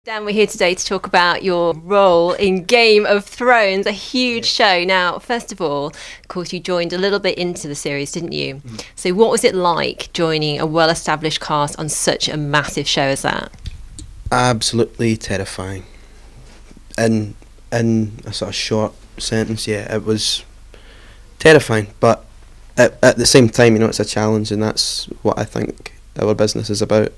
Dan, we're here today to talk about your role in Game of Thrones, a huge show. Now, first of all, of course, you joined a little bit into the series, didn't you? Mm. So what was it like joining a well-established cast on such a massive show as that? Absolutely terrifying. In a sort of short sentence, yeah, it was terrifying, but at the same time, you know, it's a challenge, and that's what I think our business is about.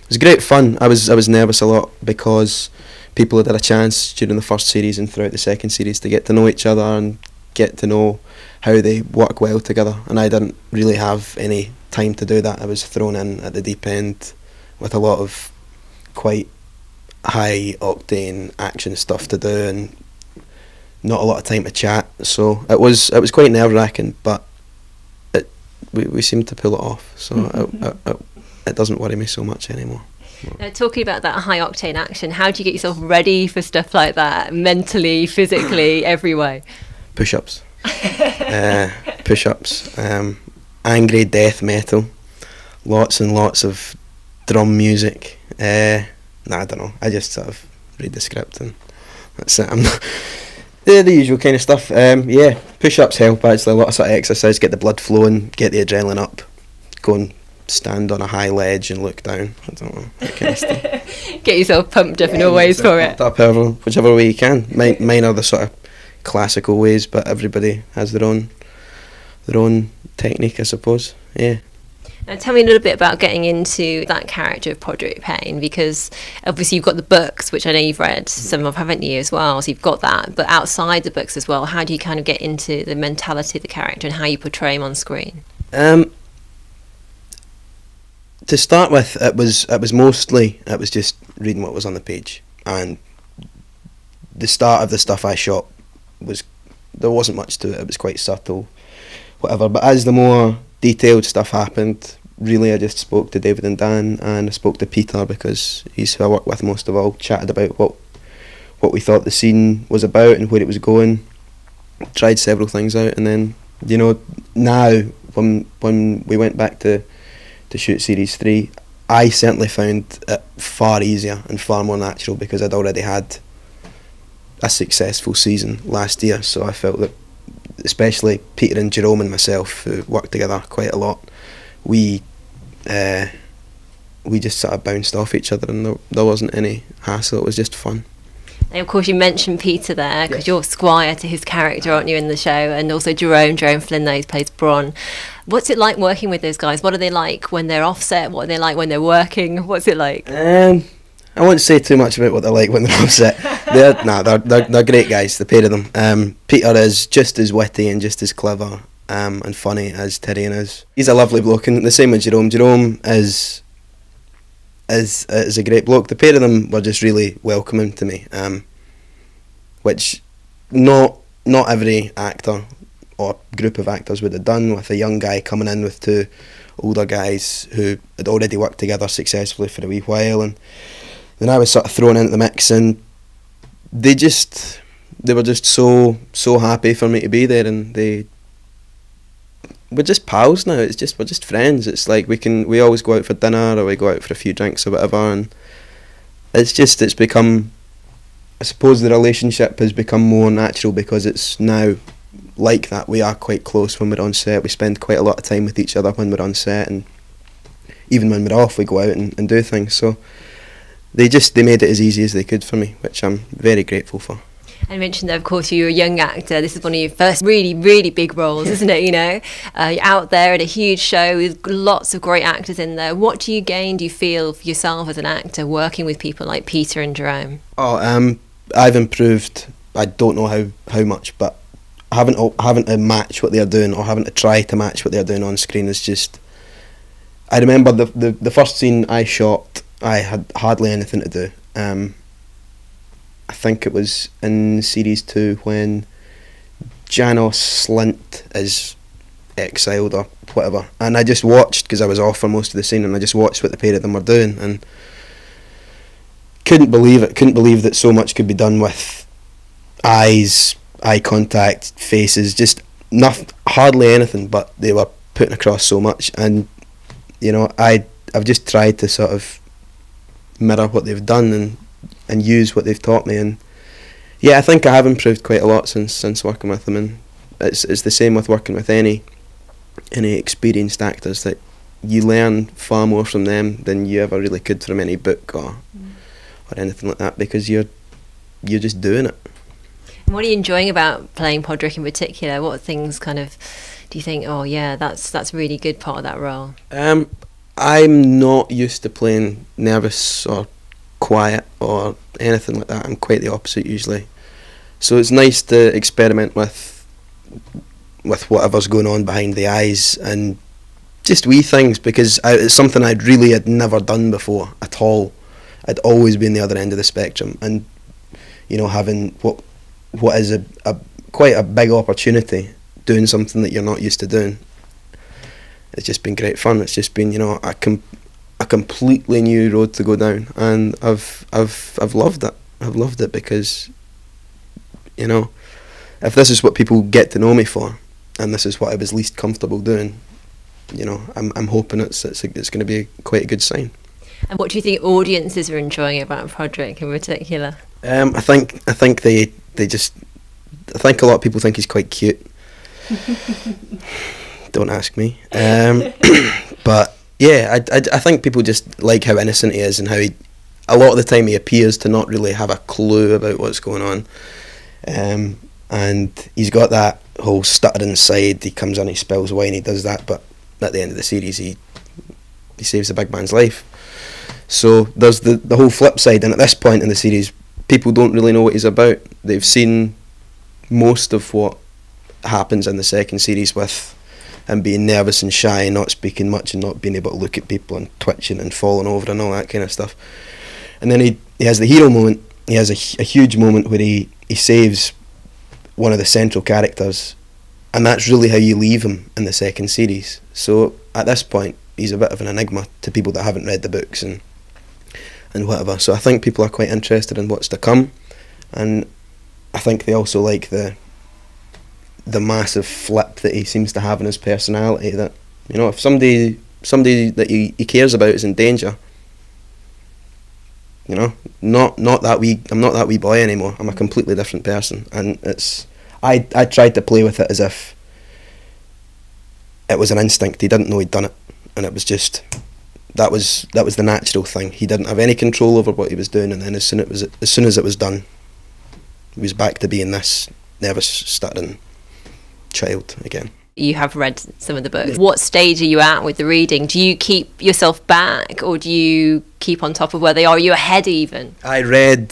It was great fun. I was nervous a lot because people had had a chance during the first series and throughout the second series to get to know each other and get to know how they work well together, and I didn't really have any time to do that. I was thrown in at the deep end with a lot of quite high octane action stuff to do and not a lot of time to chat, so it was quite nerve-wracking, but we seemed to pull it off, so it doesn't worry me so much anymore. Now, talking about that high octane action, how do you get yourself ready for stuff like that, mentally, physically, every way? Push-ups. Push-ups. Angry death metal. Lots and lots of drum music. I don't know. I just sort of read the script and that's it. I'm not the usual kind of stuff. Yeah, push-ups help actually. A lot of sort of exercise, get the blood flowing, get the adrenaline up, go and stand on a high ledge and look down. I don't know, that kind of stuff. Get yourself pumped up in all ways for it. Up whichever way you can. Mine are the sort of classical ways, but everybody has their own technique, I suppose. Yeah. Now tell me a little bit about getting into that character of Podrick Payne, because obviously you've got the books, which I know you've read some of, haven't you, as well, so you've got that, but outside the books as well, how do you kind of get into the mentality of the character and how you portray him on screen? To start with, it was just reading what was on the page, and the start of the stuff I shot there wasn't much to it. It was quite subtle, whatever. But as the more detailed stuff happened, really I just spoke to David and Dan, and I spoke to Peter because he's who I work with most of all. Chatted about what we thought the scene was about and where it was going. Tried several things out, and then, you know, now when we went back to shoot series 3, I certainly found it far easier and far more natural because I'd already had a successful season last year, so I felt that especially Peter and Jerome and myself, who worked together quite a lot, we just sort of bounced off each other, and there wasn't any hassle. It was just fun. And of course you mentioned Peter there, because you're squire to his character, aren't you, in the show, and also Jerome Flynn there, who plays Bronn. What's it like working with those guys? What are they like when they're offset? What are they like when they're working? What's it like? I won't say too much about what they're like when they're offset. They're great guys, the pair of them. Peter is just as witty and just as clever and funny as Tyrion is. He's a lovely bloke, and the same with Jerome. Jerome is a great bloke. The pair of them were just really welcoming to me, which not every actor or group of actors would have done, with a young guy coming in with two older guys who had already worked together successfully for a wee while, and then I was sort of thrown into the mix, and they were just so happy for me to be there, and we're just pals now. We're just friends. It's like we always go out for dinner, or we go out for a few drinks or whatever, and it's become, I suppose the relationship has become more natural because it's now like that. We are quite close when we're on set. We spend quite a lot of time with each other when we're on set, and even when we're off we go out and do things, so they made it as easy as they could for me, which I'm very grateful for. And you mentioned that, of course, you're a young actor. This is one of your first really, really big roles, isn't it? You know, you're out there at a huge show with lots of great actors in there. What do you gain, do you feel, for yourself as an actor working with people like Peter and Jerome? I've improved. I don't know how much, but having to match what they're doing, or having to try to match what they're doing on screen is just... I remember the first scene I shot, I had hardly anything to do. I think it was in series 2 when Janos Slint is exiled or whatever, and I just watched, because I was off for most of the scene, and I just watched what the pair of them were doing, and couldn't believe that so much could be done with eyes, eye contact, faces, just hardly anything, but they were putting across so much. And you know, I've just tried to sort of mirror what they've done and use what they've taught me. And yeah, I think I have improved quite a lot since working with them, and it's the same with working with any experienced actors, that you learn far more from them than you ever really could from any book or anything like that, because you're just doing it. And what are you enjoying about playing Podrick in particular? What things kind of do you think, oh yeah, that's a really good part of that role? I'm not used to playing nervous or quiet or anything like that. I'm quite the opposite usually. So it's nice to experiment with whatever's going on behind the eyes and just wee things, because it's something I really had never done before at all. I'd always been the other end of the spectrum, and you know, having what is a quite a big opportunity, doing something that you're not used to doing, it's just been great fun. It's just been, you know, a completely new road to go down, and I've loved it. I've loved it because, you know, if this is what people get to know me for, and this is what I was least comfortable doing, you know, I'm hoping it's going to be quite a good sign. And what do you think audiences are enjoying about Podrick in particular? I think they just, I think a lot of people think he's quite cute. Don't ask me. But yeah, I think people just like how innocent he is, and how a lot of the time he appears to not really have a clue about what's going on. And he's got that whole stuttering side. He comes in, he spills wine, he does that, but at the end of the series he saves the big man's life. So there's the whole flip side, and at this point in the series people don't really know what he's about. They've seen most of what happens in the second series with him being nervous and shy and not speaking much and not being able to look at people and twitching and falling over and all that kind of stuff. And then he has the hero moment. He has a huge moment where he saves one of the central characters, and that's really how you leave him in the second series. So at this point he's a bit of an enigma to people that haven't read the books and whatever. So I think people are quite interested in what's to come, and I think they also like the massive flip that he seems to have in his personality, that, you know, if somebody that he cares about is in danger, you know, I'm not that wee boy anymore. I'm a completely different person, and I tried to play with it as if it was an instinct. He didn't know he'd done it, and it was just that was the natural thing. He didn't have any control over what he was doing, and then as soon as it was done, he was back to being this nervous, stuttering child again. You have read some of the books. What stage are you at with the reading? Do you keep yourself back, or do you keep on top of where they are? Are you ahead even? I read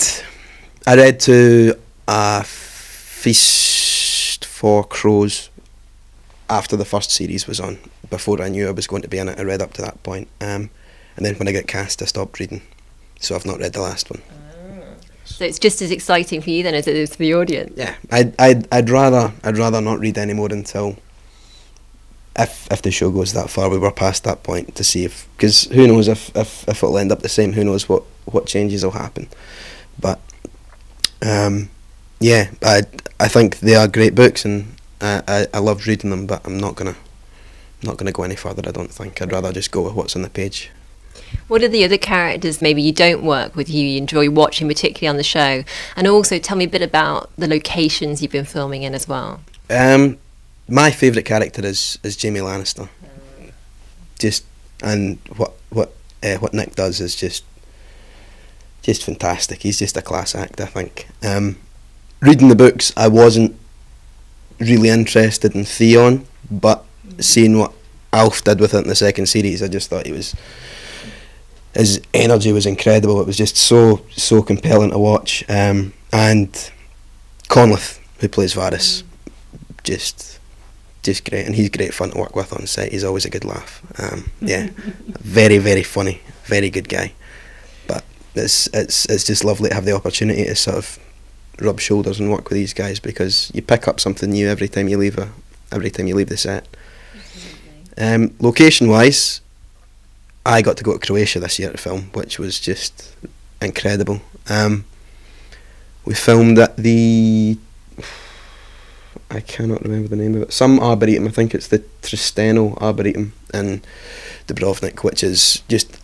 to A Feast for Crows after the first series was on, before I knew I was going to be in it. I read up to that point, and then when I got cast I stopped reading, so I've not read the last one. So it's just as exciting for you then as it is for the audience. Yeah, I'd rather not read anymore until if the show goes that far. We were past that point to see if, because who knows if it'll end up the same. Who knows what changes will happen. But yeah, I think they are great books, and I loved reading them. But I'm not gonna go any further. I don't think. I'd rather just go with what's on the page. What are the other characters maybe you don't work with, who you enjoy watching, particularly on the show? And also tell me a bit about the locations you've been filming in as well. My favourite character is Jaime Lannister. Just, and what Nick does is just fantastic. He's just a class act, I think. Reading the books, I wasn't really interested in Theon, but seeing what Alf did with it in the second series, I just thought his energy was incredible. It was just so compelling to watch. And Conleth, who plays Varys, just great, and he's great fun to work with on set. He's always a good laugh. Yeah, very, very funny, very good guy. But it's just lovely to have the opportunity to sort of rub shoulders and work with these guys, because you pick up something new every time you leave the set. Location wise, I got to go to Croatia this year to film, which was just incredible. We filmed at I cannot remember the name of it, some arboretum. I think it's the Tristano Arboretum in Dubrovnik, which is just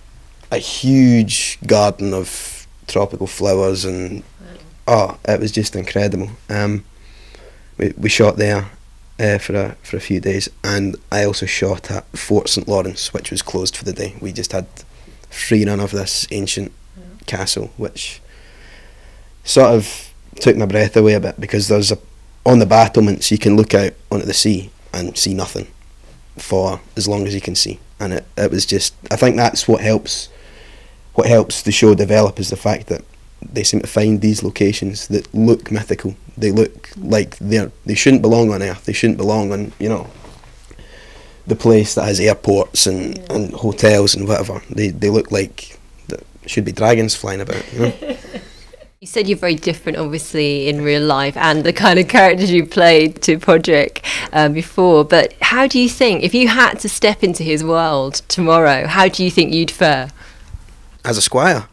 a huge garden of tropical flowers, and oh, it was just incredible. We shot there for a few days, and I also shot at Fort St Lawrence, which was closed for the day. We just had free run of this ancient castle, which sort of took my breath away a bit, because there's on the battlements you can look out onto the sea and see nothing for as long as you can see, and it was just, I think that's what helps the show develop, is the fact that they seem to find these locations that look mythical. They look like they shouldn't belong on Earth. They shouldn't belong on, you know, the place that has airports and hotels and whatever. They look like there should be dragons flying about, you know. You said you're very different, obviously, in real life, and the kind of characters you played to Podrick before. But how do you think, if you had to step into his world tomorrow, how do you think you'd fare? As a squire?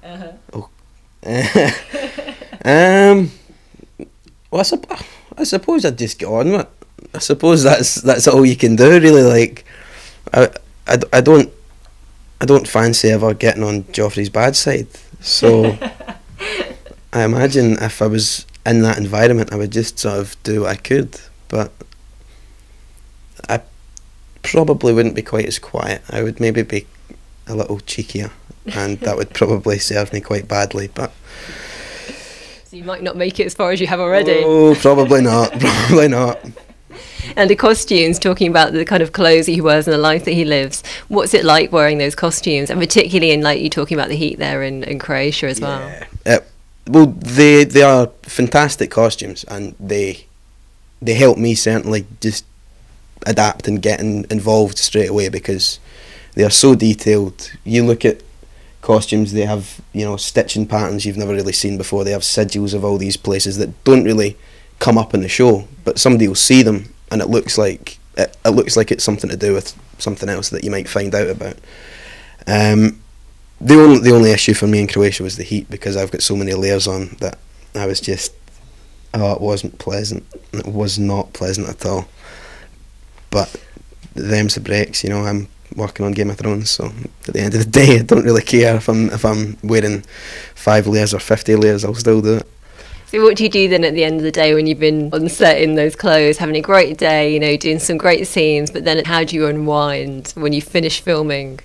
Oh. Well, I suppose I'd just get on with it. I suppose that's all you can do, really. Like, I don't fancy ever getting on Joffrey's bad side, so I imagine if I was in that environment, I would just sort of do what I could, but I probably wouldn't be quite as quiet. I would maybe be a little cheekier, and that would probably serve me quite badly, but... So you might not make it as far as you have already. Oh, probably not, probably not. And the costumes, talking about the kind of clothes that he wears and the life that he lives, what's it like wearing those costumes? And particularly in, like, you talking about the heat there in Croatia as well. Well, they are fantastic costumes, and they help me certainly just adapt and get involved straight away, because they are so detailed. You look at costumes, they have, you know, stitching patterns you've never really seen before. They have sigils of all these places that don't really come up in the show, but somebody will see them and it looks like it's something to do with something else that you might find out about. The only issue for me in Croatia was the heat, because I've got so many layers on that I was just, it wasn't pleasant. It was not pleasant at all. But them's the breaks, you know. I'm working on Game of Thrones, so at the end of the day, I don't really care if I'm wearing 5 layers or 50 layers. I'll still do it. So what do you do then at the end of the day when you've been on set in those clothes, having a great day, you know, doing some great scenes, but then how do you unwind when you finish filming?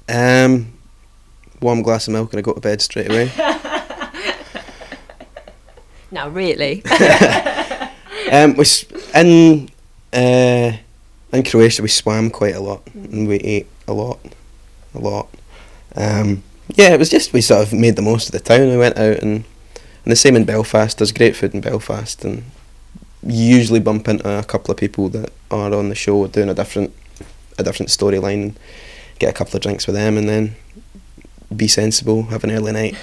Warm glass of milk and I go to bed straight away. Now, really? In Croatia we swam quite a lot, and we ate a lot. Yeah, it was just, we sort of made the most of the town. We went out, and the same in Belfast. There's great food in Belfast, and you usually bump into a couple of people that are on the show doing a different storyline, and get a couple of drinks with them, and then be sensible, have an early night,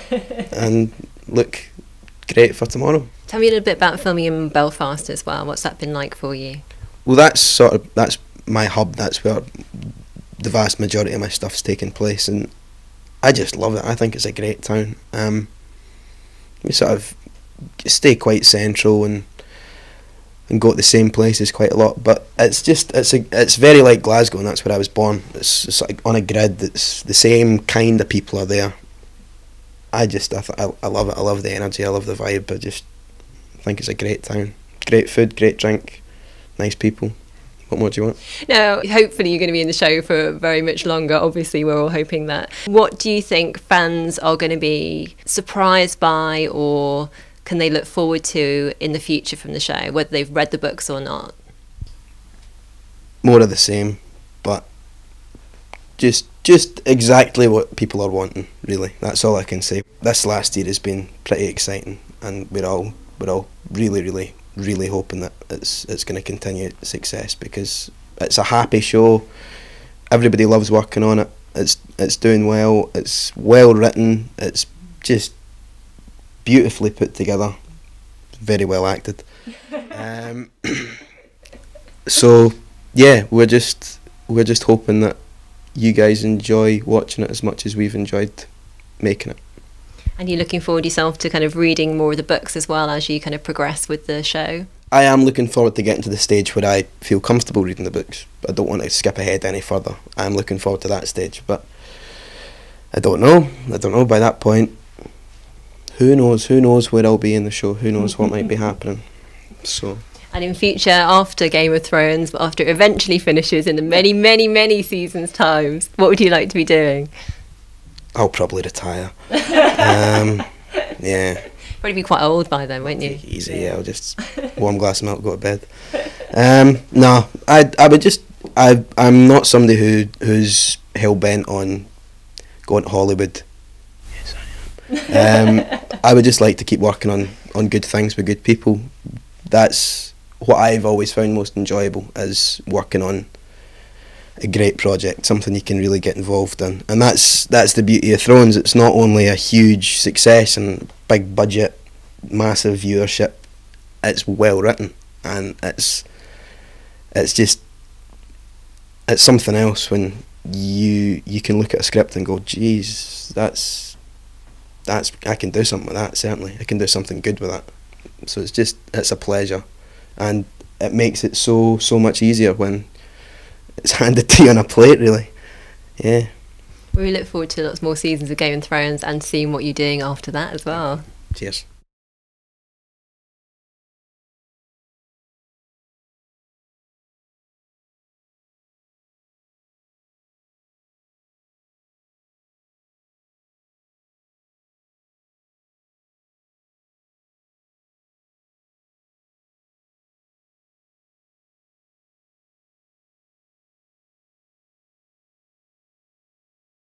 and look great for tomorrow. Tell me a little bit about filming in Belfast as well. What's that been like for you? Well, that's my hub. That's where the vast majority of my stuff's taking place, and I just love it. I think it's a great town. We sort of stay quite central and go to the same places quite a lot, but it's very like Glasgow, and that's where I was born. It's like on a grid. It's the same kind of people are there. I love it. I love the energy. I love the vibe. I just think it's a great town. Great food, great drink, nice people. What more do you want? No, hopefully you're going to be in the show for very much longer. Obviously, we're all hoping that. What do you think fans are going to be surprised by, or can they look forward to in the future from the show, whether they've read the books or not? More of the same, but just exactly what people are wanting, really. That's all I can say. This last year has been pretty exciting, and we're all really hoping that it's going to continue success, because it's a happy show. Everybody loves working on it. It's doing well. It's well written. It's just beautifully put together. Very well acted. So yeah, we're just hoping that you guys enjoy watching it as much as we've enjoyed making it. And you're looking forward yourself to kind of reading more of the books as well as you kind of progress with the show? I am looking forward to getting to the stage where I feel comfortable reading the books. I don't want to skip ahead any further. I'm looking forward to that stage. But I don't know. I don't know by that point. Who knows? Who knows where I'll be in the show? Who knows what might be happening? So. And in future, after Game of Thrones, after it eventually finishes in the many, many, many seasons' times, what would you like to be doing? I'll probably retire. Yeah. Probably be quite old by then, won't you? Easy, yeah. I'll just warm glass of milk, go to bed. No, I would just. I'm not somebody who's hell bent on going to Hollywood. Yes, I am. I would just like to keep working on good things with good people. That's what I've always found most enjoyable, is working on a great project, something you can really get involved in. And that's the beauty of Thrones. It's not only a huge success and big budget, massive viewership, it's well written, and it's something else when you can look at a script and go, geez, that's I can do something with that. Certainly I can do something good with that. So it's a pleasure, and it makes it so much easier when it's handed to you on a plate, really. Yeah. We look forward to lots more seasons of Game of Thrones and seeing what you're doing after that as well. Cheers.